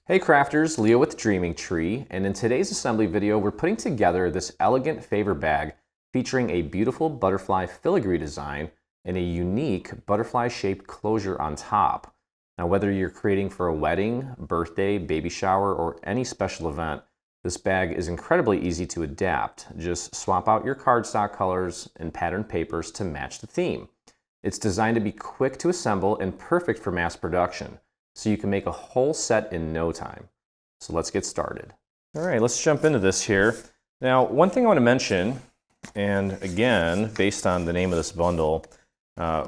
Hey crafters, Leo with Dreaming Tree, and in today's assembly video we're putting together this elegant favor bag featuring a beautiful butterfly filigree design and a unique butterfly shaped closure on top. Now whether you're creating for a wedding, birthday, baby shower, or any special event, this bag is incredibly easy to adapt. Just swap out your cardstock colors and patterned papers to match the theme. It's designed to be quick to assemble and perfect for mass production, so you can make a whole set in no time. So let's get started. All right, let's jump into this here. Now, one thing I want to mention, and again, based on the name of this bundle,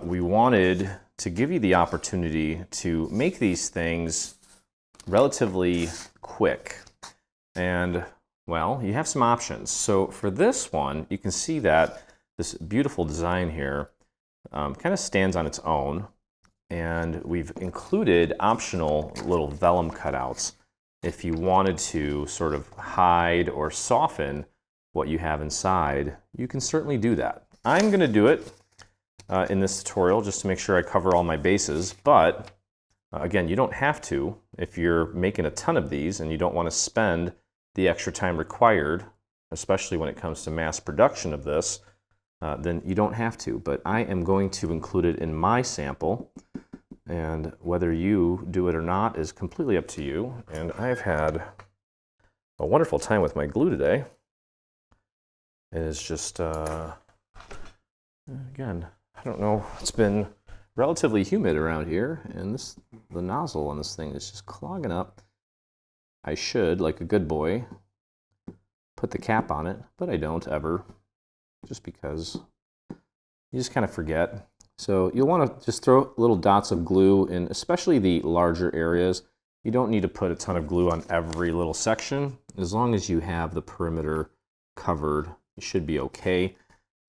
we wanted to give you the opportunity to make these things relatively quick. And, well, you have some options. So for this one, you can see that this beautiful design here kind of stands on its own. And we've included optional little vellum cutouts if you wanted to sort of hide or soften what you have inside. You can certainly do that. I'm going to do it in this tutorial just to make sure I cover all my bases, but again, you don't have to. If you're making a ton of these and you don't want to spend the extra time required, especially when it comes to mass production of this, then you don't have to. But I am going to include it in my sample, and whether you do it or not is completely up to you. And I've had a wonderful time with my glue today. It is just, again, I don't know, it's been relatively humid around here, and the nozzle on this thing is just clogging up. I should, like a good boy, put the cap on it, but I don't ever, just because you just kind of forget. So you'll want to just throw little dots of glue in, especially the larger areas. You don't need to put a ton of glue on every little section. As long as you have the perimeter covered, you should be okay.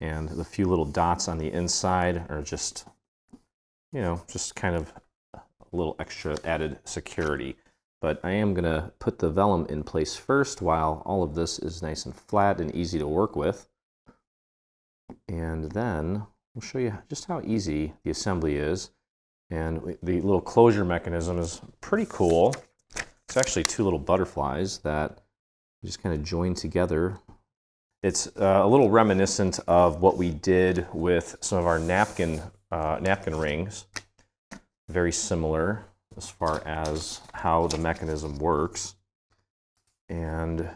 And the few little dots on the inside are just, you know, just kind of a little extra added security. But I am going to put the vellum in place first while all of this is nice and flat and easy to work with. And then we'll show you just how easy the assembly is. And the little closure mechanism is pretty cool. It's actually two little butterflies that you just kind of join together. It's a little reminiscent of what we did with some of our napkin rings. Very similar as far as how the mechanism works. And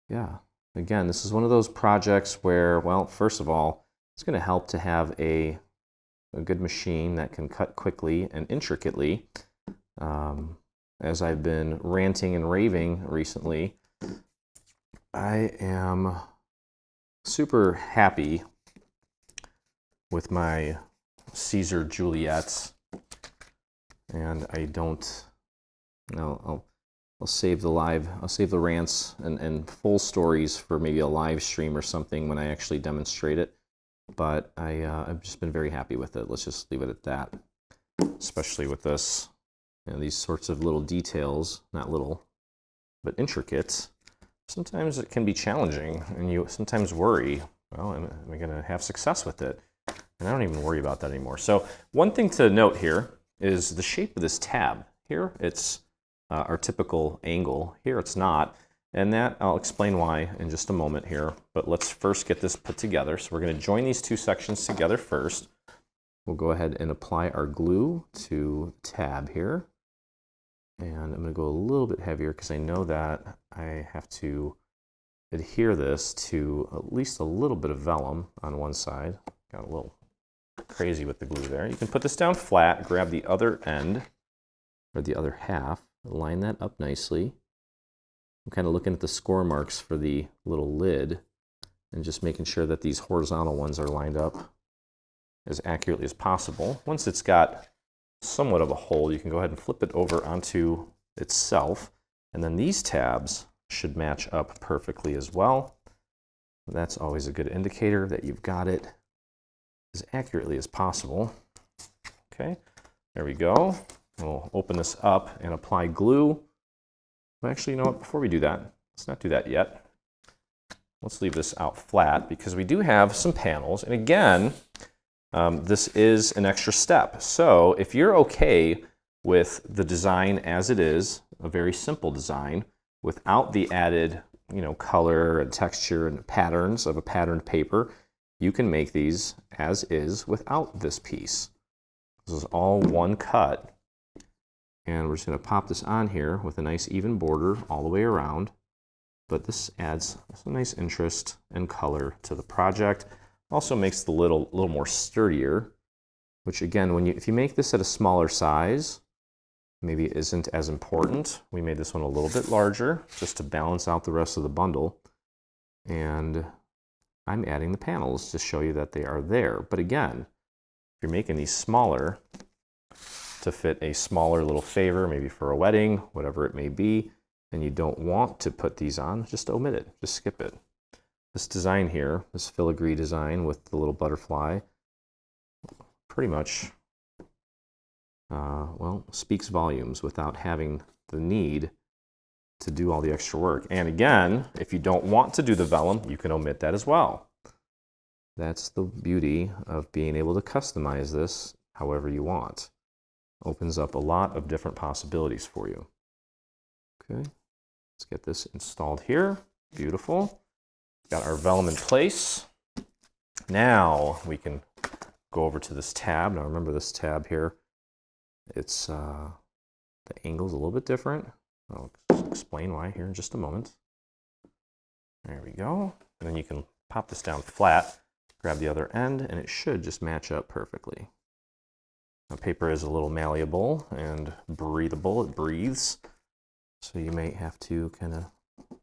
yeah, again, this is one of those projects where, well, first of all, it's going to help to have a good machine that can cut quickly and intricately. As I've been ranting and raving recently, I am super happy with my Caesar Juliets, and I don't, no, I'll save the rants and full stories for maybe a live stream or something when I actually demonstrate it. But I've just been very happy with it. Let's just leave it at that. Especially with this, you know, these sorts of little details, not little, but intricate. Sometimes it can be challenging, and you sometimes worry, well, am I going to have success with it? And I don't even worry about that anymore. So one thing to note here is the shape of this tab. Here it's our typical angle. Here it's not. And that, I'll explain why in just a moment here. But let's first get this put together. So we're going to join these two sections together first. We'll go ahead and apply our glue to the tab here. And I'm going to go a little bit heavier because I know that I have to adhere this to at least a little bit of vellum on one side. Got a little crazy with the glue there. You can put this down flat, grab the other end, or the other half, line that up nicely. I'm kind of looking at the score marks for the little lid and just making sure that these horizontal ones are lined up as accurately as possible. Once it's got somewhat of a hole, you can go ahead and flip it over onto itself, and then these tabs should match up perfectly as well. That's always a good indicator that you've got it as accurately as possible. Okay, there we go. We'll open this up and apply glue. Well, actually, you know what? Before we do that, let's not do that yet. Let's leave this out flat because we do have some panels. And again, this is an extra step. So if you're okay with the design as it is, a very simple design without the added, color and texture and patterns of a patterned paper. You can make these as is without this piece. This is all one cut. And we're just going to pop this on here with a nice even border all the way around. But this adds some nice interest and color to the project. Also makes the lid a little more sturdier, which again, if you make this at a smaller size, maybe it isn't as important. We made this one a little bit larger just to balance out the rest of the bundle. And I'm adding the panels to show you that they are there. But again, if you're making these smaller to fit a smaller little favor, maybe for a wedding, whatever it may be, and you don't want to put these on, just omit it, just skip it. This design here, this filigree design with the little butterfly, pretty much, well, speaks volumes without having the need to do all the extra work. And again, if you don't want to do the vellum, you can omit that as well. That's the beauty of being able to customize this however you want. Opens up a lot of different possibilities for you. Okay, let's get this installed here. Beautiful. Got our vellum in place. Now we can go over to this tab. Now remember this tab here, it's the angle's a little bit different. I'll explain why here in just a moment. There we go. And then you can pop this down flat, grab the other end, and it should just match up perfectly. Now, paper is a little malleable and breathable. It breathes. So you may have to kind of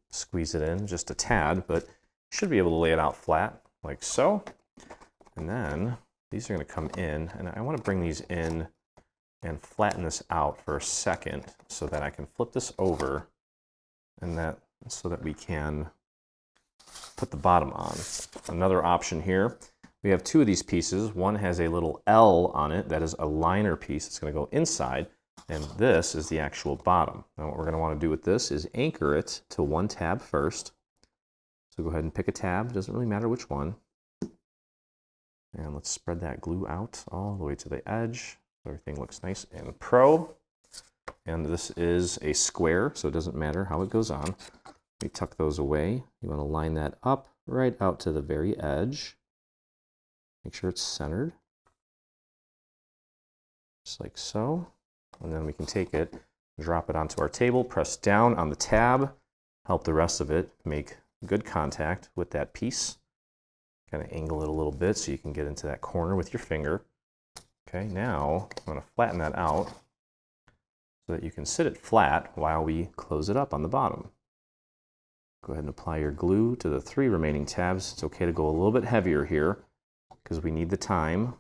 squeeze it in just a tad, but you should be able to lay it out flat like so. And then these are going to come in, and I want to bring these in and flatten this out for a second so that I can flip this over and so that we can put the bottom on. Another option here, we have two of these pieces. One has a little L on it that is a liner piece that's going to go inside, and this is the actual bottom. Now what we're going to want to do with this is anchor it to one tab first. So go ahead and pick a tab, doesn't really matter which one. And let's spread that glue out all the way to the edge. Everything looks nice and pro. And this is a square, so it doesn't matter how it goes on. We tuck those away. You want to line that up right out to the very edge. Make sure it's centered. Just like so. And then we can take it, drop it onto our table, press down on the tab, help the rest of it make good contact with that piece. Kind of angle it a little bit so you can get into that corner with your finger. Okay, now I'm going to flatten that out so that you can sit it flat while we close it up on the bottom. Go ahead and apply your glue to the 3 remaining tabs. It's okay to go a little bit heavier here because we need the time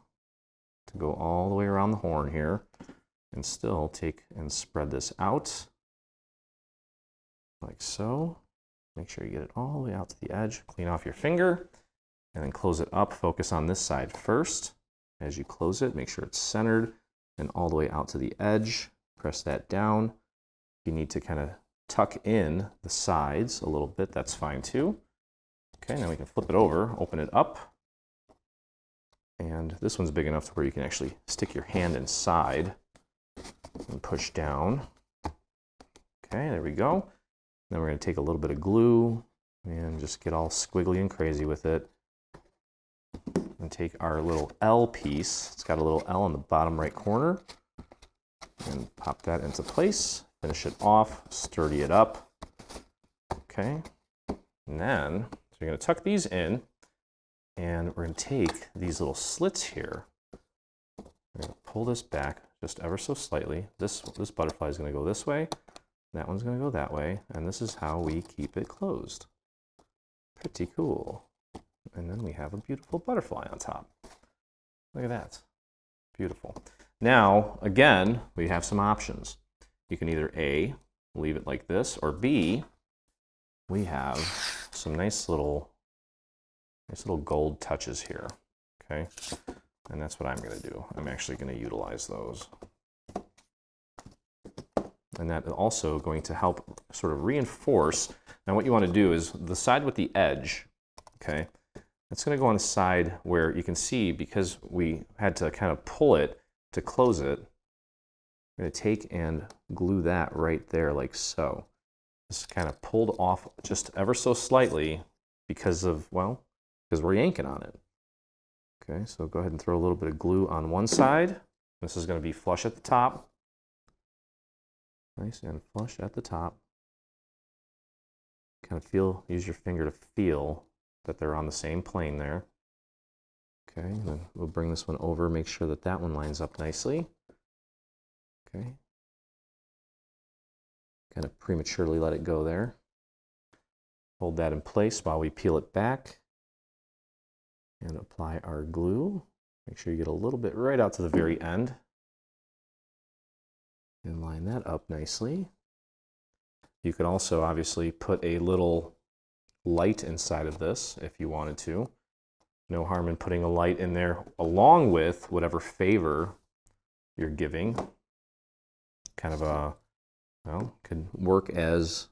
to go all the way around the horn here and still take and spread this out like so. Make sure you get it all the way out to the edge. Clean off your finger and then close it up. Focus on this side first. As you close it, make sure it's centered and all the way out to the edge. Press that down. You need to kind of tuck in the sides a little bit. That's fine too. Okay, now we can flip it over, open it up. And this one's big enough to where you can actually stick your hand inside and push down. Okay, there we go. Then we're going to take a little bit of glue and just get all squiggly and crazy with it. And take our little L piece, it's got a little L in the bottom right corner, and pop that into place, finish it off, sturdy it up. Okay, and then, so you're going to tuck these in, and we're going to take these little slits here, we're going to pull this back just ever so slightly. This butterfly is going to go this way, that one's going to go that way, and this is how we keep it closed. Pretty cool. And then we have a beautiful butterfly on top. Look at that. Beautiful. Now, again, we have some options. You can either A, leave it like this, or B, we have some nice little gold touches here. Okay? And that's what I'm going to do. I'm actually going to utilize those. And that is also going to help sort of reinforce. Now what you want to do is the side with the edge, okay? It's going to go on the side where you can see, because we had to kind of pull it to close it, I'm going to take and glue that right there like so. This kind of pulled off just ever so slightly because of, well, because we're yanking on it. Okay, so go ahead and throw a little bit of glue on one side. This is going to be flush at the top. Nice and flush at the top. Kind of feel, use your finger to feel that they're on the same plane there. Okay, and then we'll bring this one over, make sure that that one lines up nicely. Okay. Kind of prematurely let it go there. Hold that in place while we peel it back and apply our glue. Make sure you get a little bit right out to the very end and line that up nicely. You could also obviously put a little light inside of this if you wanted to. No harm in putting a light in there along with whatever favor you're giving. Kind of a, well, could work as,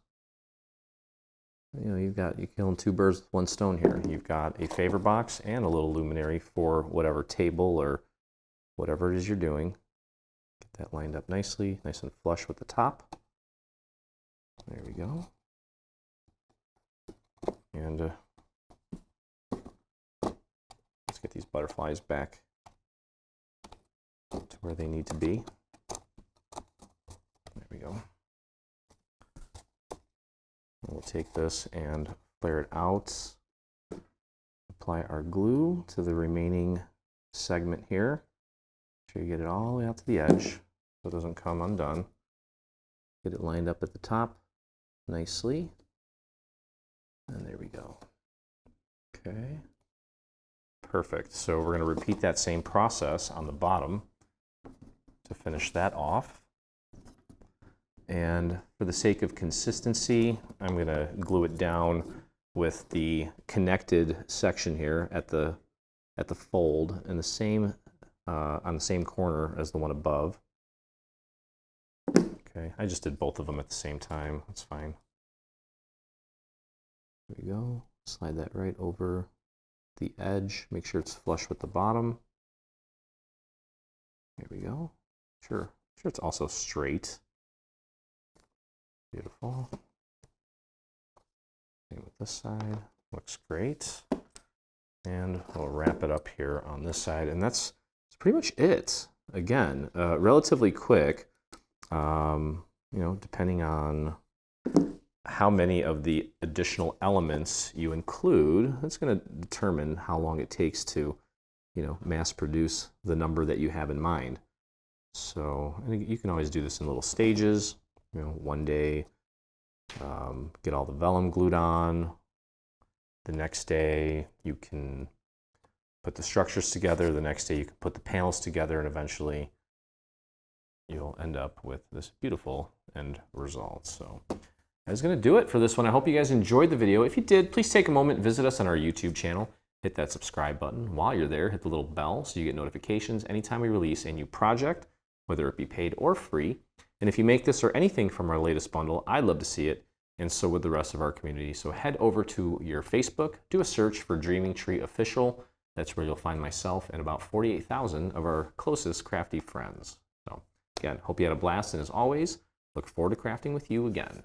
you know, you're killing two birds with one stone here. You've got a favor box and a little luminary for whatever table or whatever it is you're doing. Get that lined up nicely, nice and flush with the top. There we go. And let's get these butterflies back to where they need to be. There we go. We'll take this and flare it out. Apply our glue to the remaining segment here. Make sure you get it all the way out to the edge so it doesn't come undone. Get it lined up at the top nicely. And there we go. Okay. Perfect. So we're going to repeat that same process on the bottom to finish that off. And for the sake of consistency, I'm going to glue it down with the connected section here at the fold and the same on the same corner as the one above. Okay, I just did both of them at the same time. That's fine. There we go. Slide that right over the edge. Make sure it's flush with the bottom. There we go. Sure it's also straight. Beautiful. Same with this side. Looks great. And we'll wrap it up here on this side. And that's pretty much it. Again, relatively quick. You know, depending on how many of the additional elements you include, that's going to determine how long it takes to, you know, mass produce the number that you have in mind. So you can always do this in little stages. You know, one day, get all the vellum glued on. The next day, you can put the structures together. The next day, you can put the panels together, and eventually, you'll end up with this beautiful end result. So that's going to do it for this one. I hope you guys enjoyed the video. If you did, please take a moment, visit us on our YouTube channel. Hit that subscribe button. While you're there, hit the little bell so you get notifications anytime we release a new project, whether it be paid or free. And if you make this or anything from our latest bundle, I'd love to see it, and so would the rest of our community. So head over to your Facebook, do a search for Dreaming Tree Official. That's where you'll find myself and about 48,000 of our closest crafty friends. So again, hope you had a blast, and as always, look forward to crafting with you again.